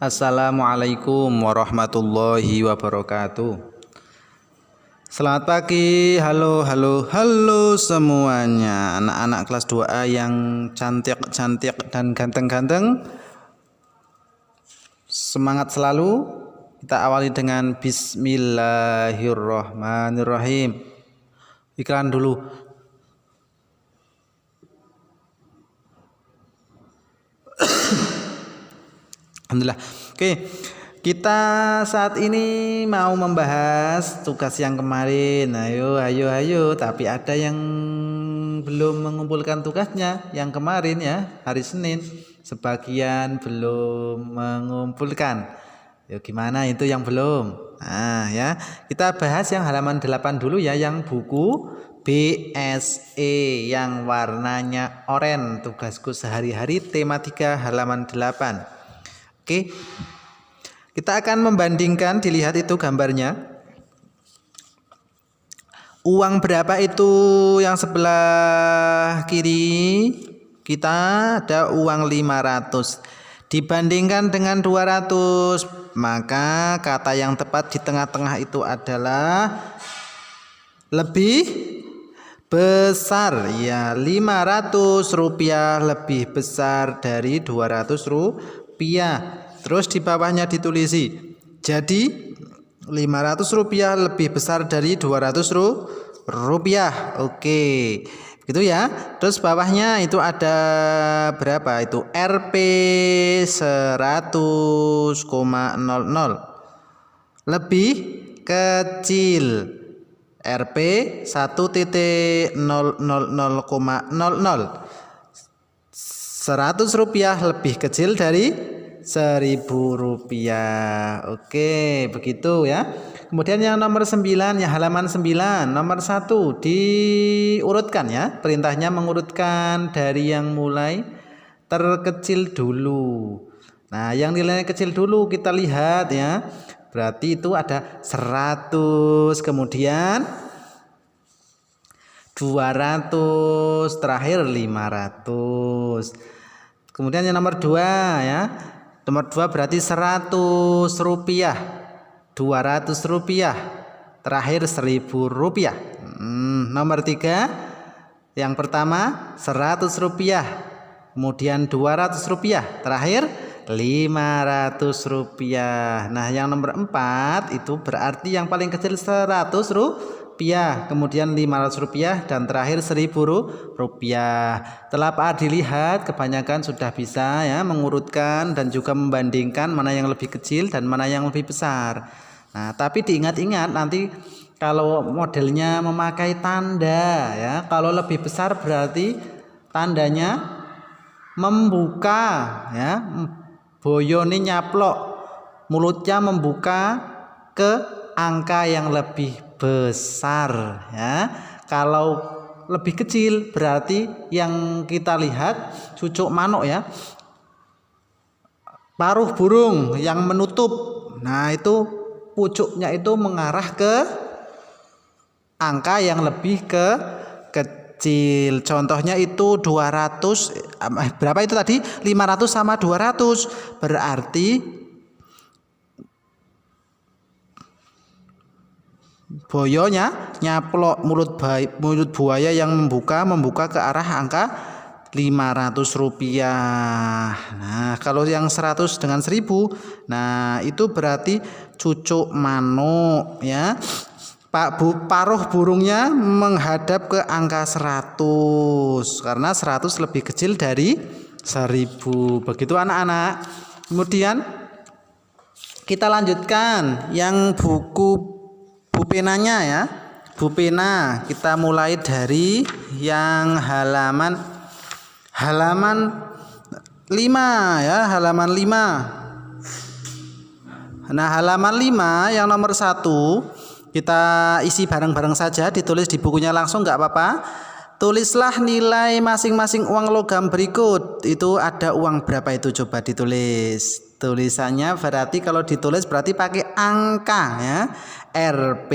Assalamualaikum warahmatullahi wabarakatuh. Selamat pagi, halo semuanya. Anak-anak kelas 2A yang cantik-cantik dan ganteng-ganteng. Semangat selalu. Kita awali dengan Bismillahirrahmanirrahim. Iklan dulu. Alhamdulillah. Oke, kita saat ini mau membahas tugas yang kemarin. Ayo. Tapi ada yang belum mengumpulkan tugasnya yang kemarin ya, hari Senin. Sebagian belum mengumpulkan. Yuk gimana itu yang belum? Nah ya, kita bahas yang halaman 8 dulu ya, yang buku BSE yang warnanya oranye. Tugasku sehari-hari tema 3 halaman 8. Oke, kita akan membandingkan, dilihat itu gambarnya. Uang berapa itu yang sebelah kiri? Kita ada uang 500 dibandingkan dengan 200, maka kata yang tepat di tengah-tengah itu adalah lebih besar. Ya, 500 rupiah lebih besar dari 200 rupiah. Terus di bawahnya ditulisi, jadi 500 rupiah lebih besar dari 200 rupiah. Oke, gitu ya. Terus bawahnya itu ada berapa itu? Rp 100,00 lebih kecil Rp 1.000,00. 100 rupiah lebih kecil dari 1000 rupiah. Oke, begitu ya. Kemudian yang nomor 9, ya halaman 9, nomor 1 diurutkan ya. Perintahnya mengurutkan dari yang mulai terkecil dulu. Nah, yang nilainya kecil dulu kita lihat ya. Berarti itu ada 100, kemudian 200, terakhir 500. Kemudian yang nomor 2 ya. Nomor 2 berarti 100 rupiah, 200 rupiah, terakhir 1000 rupiah. Nomor 3 yang pertama 100 rupiah, kemudian 200 rupiah, terakhir 500 rupiah. Nah yang nomor 4 itu berarti yang paling kecil 100 rupiah, kemudian 500 rupiah, dan terakhir 1000 rupiah. Telah dilihat kebanyakan sudah bisa ya mengurutkan dan juga membandingkan mana yang lebih kecil dan mana yang lebih besar. Nah tapi diingat-ingat nanti kalau modelnya memakai tanda ya, kalau lebih besar berarti tandanya membuka ya, boyone nyaplok, mulutnya membuka ke angka yang lebih besar ya. Kalau lebih kecil berarti yang kita lihat cucuk manuk ya, paruh burung yang menutup. Nah itu pucuknya itu mengarah ke angka yang lebih kecil. Contohnya itu 200, berapa itu tadi? 500 sama 200 berarti boyonya nyaplok, mulut buaya yang membuka ke arah angka 500 rupiah. Nah kalau yang 100 dengan 1000, nah itu berarti cucuk manuk ya. Paruh burungnya menghadap ke angka 100 karena 100 lebih kecil dari 1000. Begitu anak-anak. Kemudian kita lanjutkan yang buku penanya ya. Bu pena kita mulai dari yang halaman 5 ya, halaman 5. Nah halaman 5 yang nomor 1 kita isi bareng-bareng saja, ditulis di bukunya langsung nggak apa-apa. Tulislah nilai masing-masing uang logam berikut. Itu ada uang berapa itu, coba ditulis. Tulisannya berarti kalau ditulis berarti pakai angka ya. Rp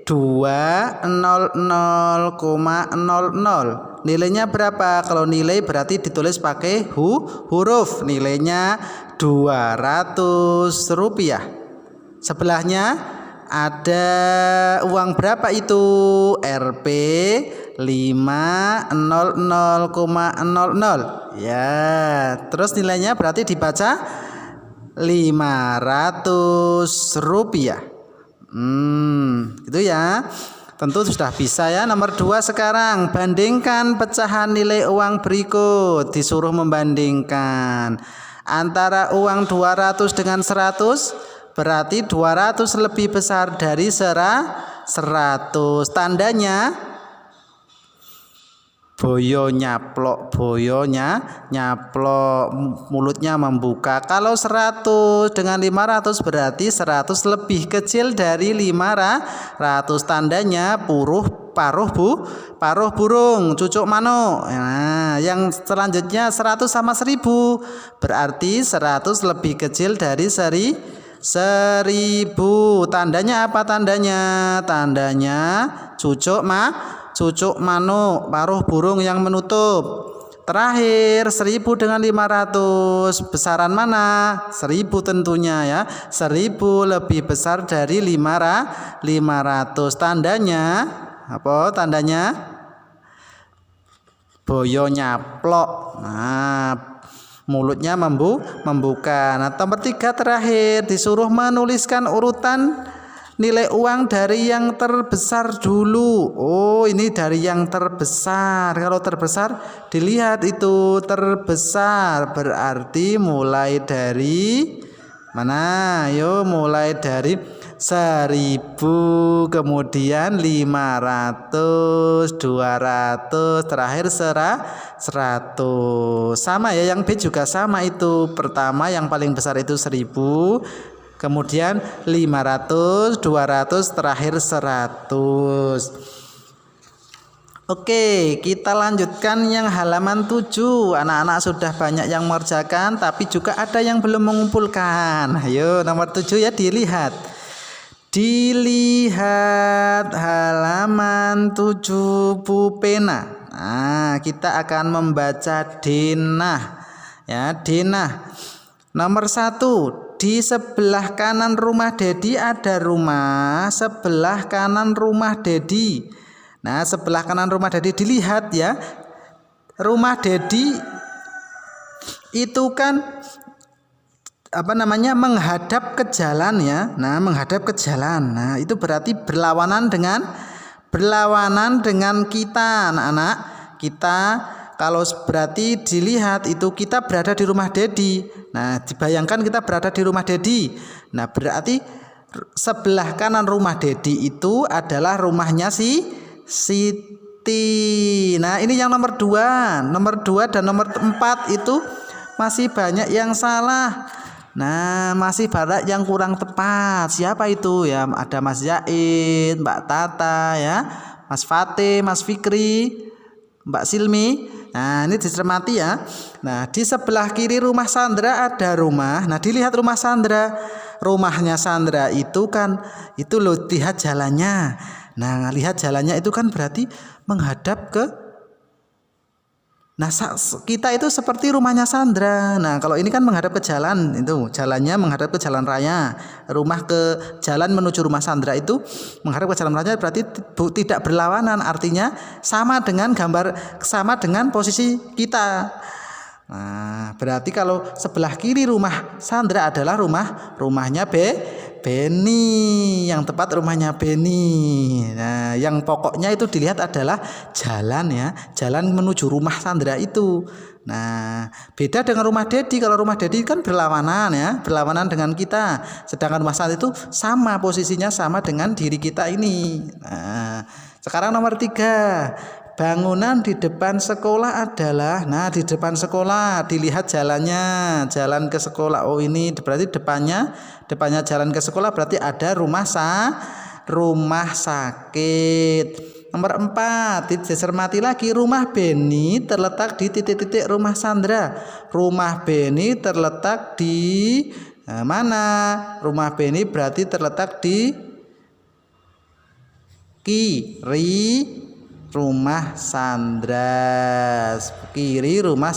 200,00 Nilainya berapa? Kalau nilai berarti ditulis pakai huruf. Nilainya 200 rupiah. Sebelahnya ada uang berapa itu? Rp 500,00. Ya, terus nilainya berarti dibaca 500 rupiah. Gitu ya. Tentu sudah bisa ya. Nomor 2 sekarang, bandingkan pecahan nilai uang berikut. Disuruh membandingkan antara uang 200 dengan 100, berarti 200 lebih besar dari 100. Tandanya boyo nyaplok, mulutnya membuka. Kalau 100 dengan 500 berarti 100 lebih kecil dari 500. Tandanya paruh burung, cucuk manuk. Nah, yang selanjutnya 100 sama 1000 berarti 100 lebih kecil dari 1000. Tandanya apa tandanya? Tandanya cucuk manuk, paruh burung yang menutup. Terakhir 1000 dengan 500, besaran mana? 1000 tentunya ya. 1000 lebih besar dari 500. Tandanya apa? Tandanya boyo nyaplok. Nah, mulutnya membuka. Nah, nomor 3 terakhir disuruh menuliskan urutan nilai uang dari yang terbesar dulu. Oh, ini dari yang terbesar. Kalau terbesar dilihat itu terbesar berarti mulai dari mana? Yo, mulai dari 1000, kemudian 500, 200, terakhir 100. Sama ya, yang B juga sama itu. Pertama yang paling besar itu 1000, kemudian 500, 200, terakhir 100. Oke, kita lanjutkan yang halaman 7. Anak-anak sudah banyak yang mengerjakan, tapi juga ada yang belum mengumpulkan. Ayo, nomor 7 ya, dilihat. Dilihat halaman 7 pupena. Nah, kita akan membaca denah. Ya, denah. Nomor 1. Di sebelah kanan rumah Dedi ada rumah, sebelah kanan rumah Dedi. Nah, sebelah kanan rumah Dedi dilihat ya. Rumah Dedi itu kan menghadap ke jalan ya. Nah, menghadap ke jalan. Nah, itu berarti berlawanan dengan kita, anak-anak. Kita kalau berarti dilihat itu kita berada di rumah Dedi. Nah, dibayangkan kita berada di rumah Dedi. Nah, berarti sebelah kanan rumah Dedi itu adalah rumahnya Siti. Nah, ini yang nomor 2. Nomor 2 dan nomor 4 itu masih banyak yang salah. Nah, masih banyak yang kurang tepat. Siapa itu ya? Ada Mas Zaid, Mbak Tata ya, Mas Fatih, Mas Fikri, Mbak Silmi. Nah, ini dicermati ya. Nah, di sebelah kiri rumah Sandra ada rumah. Nah, dilihat rumah Sandra. Rumahnya Sandra itu kan, itu loh, lihat jalannya. Nah, lihat jalannya itu kan berarti menghadap ke. Nah, kita itu seperti rumahnya Sandra. Nah, kalau ini kan menghadap ke jalan, itu jalannya menghadap ke jalan raya. Rumah ke jalan menuju rumah Sandra itu menghadap ke jalan raya, berarti tidak berlawanan. Artinya sama dengan posisi kita. Nah, berarti kalau sebelah kiri rumah Sandra adalah rumahnya Beni, yang tepat rumahnya Beni. Nah, yang pokoknya itu dilihat adalah jalan ya, jalan menuju rumah Sandra itu. Nah, beda dengan rumah Dedi. Kalau rumah Dedi kan berlawanan ya, berlawanan dengan kita. Sedangkan rumah Sandra itu sama posisinya, sama dengan diri kita ini. Nah, sekarang nomor 3. Bangunan di depan sekolah adalah, nah, di depan sekolah dilihat jalannya, jalan ke sekolah. Oh, ini berarti depannya jalan ke sekolah, berarti ada rumah sakit. Nomor 4, dicermati lagi, rumah Beni terletak di titik-titik rumah Sandra. Rumah Beni terletak di mana? Rumah Beni berarti terletak di kiri rumah Sandras. Kiri rumah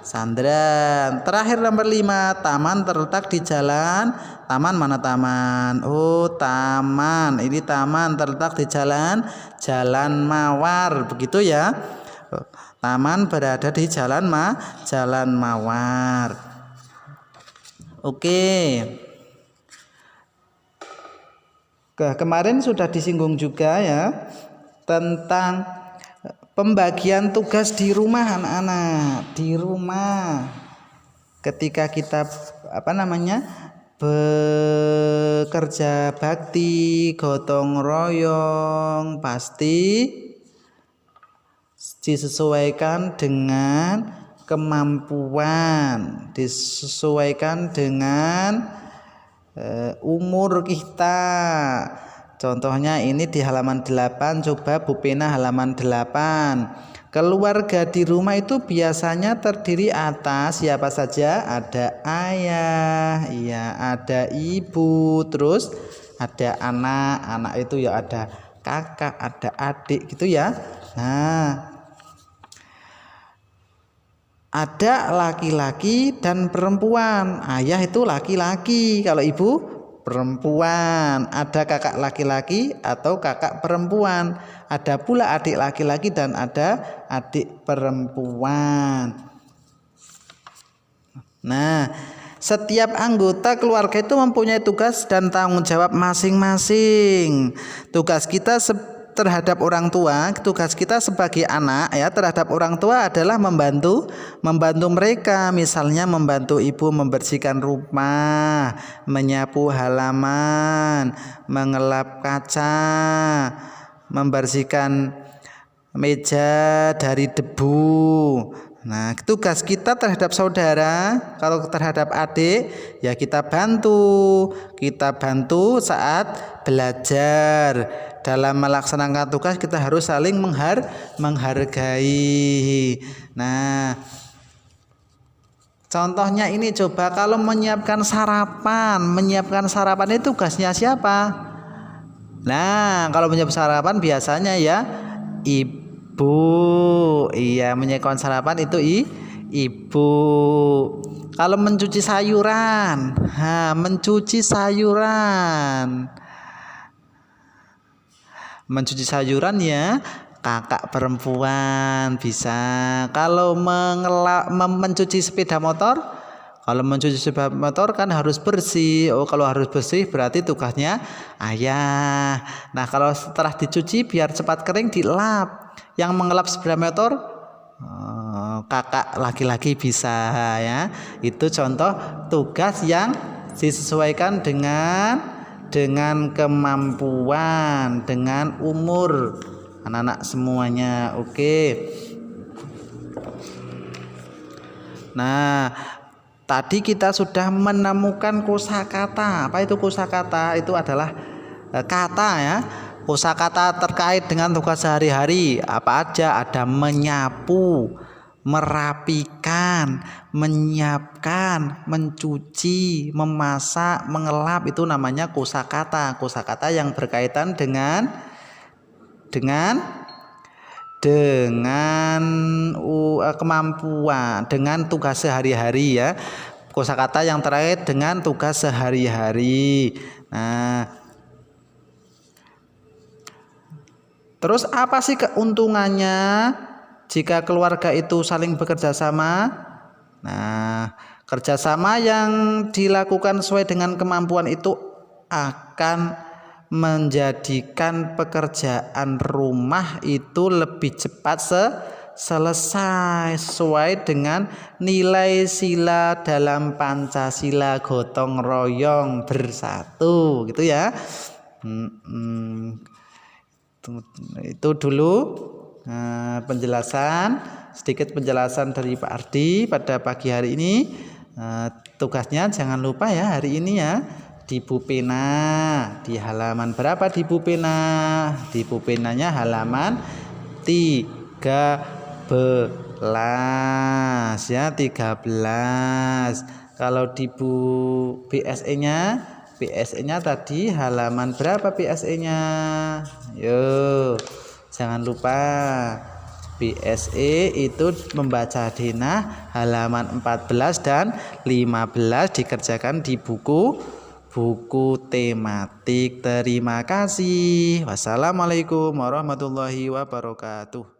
Sandran. Terakhir nomor 5, taman terletak di jalan. Taman mana taman? Oh, taman. Ini taman terletak di Jalan Mawar. Begitu ya. Taman berada di Jalan Mawar. Oke. Kemarin sudah disinggung juga ya tentang pembagian tugas di rumah anak-anak. Di rumah ketika kita bekerja bakti, gotong royong, pasti disesuaikan dengan kemampuan, disesuaikan dengan umur kita. Contohnya ini di halaman 8, coba Bu Pena halaman 8. Keluarga di rumah itu biasanya terdiri atas siapa saja? Ada ayah, iya, ada ibu, terus ada anak itu ya ada kakak, ada adik gitu ya. Nah, ada laki-laki dan perempuan. Ayah itu laki-laki, kalau ibu perempuan. Ada kakak laki-laki atau kakak perempuan. Ada pula adik laki-laki dan ada adik perempuan. Nah, setiap anggota keluarga itu mempunyai tugas dan tanggung jawab masing-masing. Tugas kita terhadap orang tua, tugas kita sebagai anak ya terhadap orang tua adalah membantu mereka, misalnya membantu ibu membersihkan rumah, menyapu halaman, mengelap kaca, membersihkan meja dari debu. Nah, tugas kita terhadap saudara, kalau terhadap adik ya kita bantu saat belajar. Dalam melaksanakan tugas kita harus saling menghargai. Nah, contohnya ini coba kalau menyiapkan sarapan itu tugasnya siapa? Nah, kalau menyiapkan sarapan biasanya ya ibu. Iya, menyiapkan sarapan itu ibu. Kalau mencuci sayuran, mencuci sayuran ya kakak perempuan bisa. Kalau mencuci sepeda motor, kan harus bersih. Oh, kalau harus bersih berarti tugasnya ayah. Nah, kalau setelah dicuci biar cepat kering dilap. Yang mengelap sepeda motor kakak laki-laki bisa ya. Itu contoh tugas yang disesuaikan dengan kemampuan, dengan umur anak-anak semuanya. Oke. Nah, tadi kita sudah menemukan kosakata. Apa itu kosakata? Itu adalah kata ya. Kosakata terkait dengan tugas sehari-hari. Apa aja? Ada menyapu, merapikan, menyiapkan, mencuci, memasak, mengelap, itu namanya kosakata. Kosakata yang berkaitan dengan kemampuan, dengan tugas sehari-hari ya. Kosakata yang terkait dengan tugas sehari-hari. Nah, terus apa sih keuntungannya jika keluarga itu saling bekerja sama? Nah, kerjasama yang dilakukan sesuai dengan kemampuan itu akan menjadikan pekerjaan rumah itu lebih cepat selesai sesuai dengan nilai sila dalam Pancasila, gotong royong bersatu gitu ya. Itu dulu sedikit penjelasan dari Pak Ardi pada pagi hari ini. Tugasnya jangan lupa ya hari ini ya di Bu Pena, di halaman berapa di Bu Pena? Di Bu Penanya halaman 13 ya, 13. Kalau di Bu BSE-nya tadi halaman berapa BSE-nya? Yo, Jangan lupa BSE itu membaca denah halaman 14 dan 15 dikerjakan di buku tematik. Terima kasih. Wassalamualaikum warahmatullahi wabarakatuh.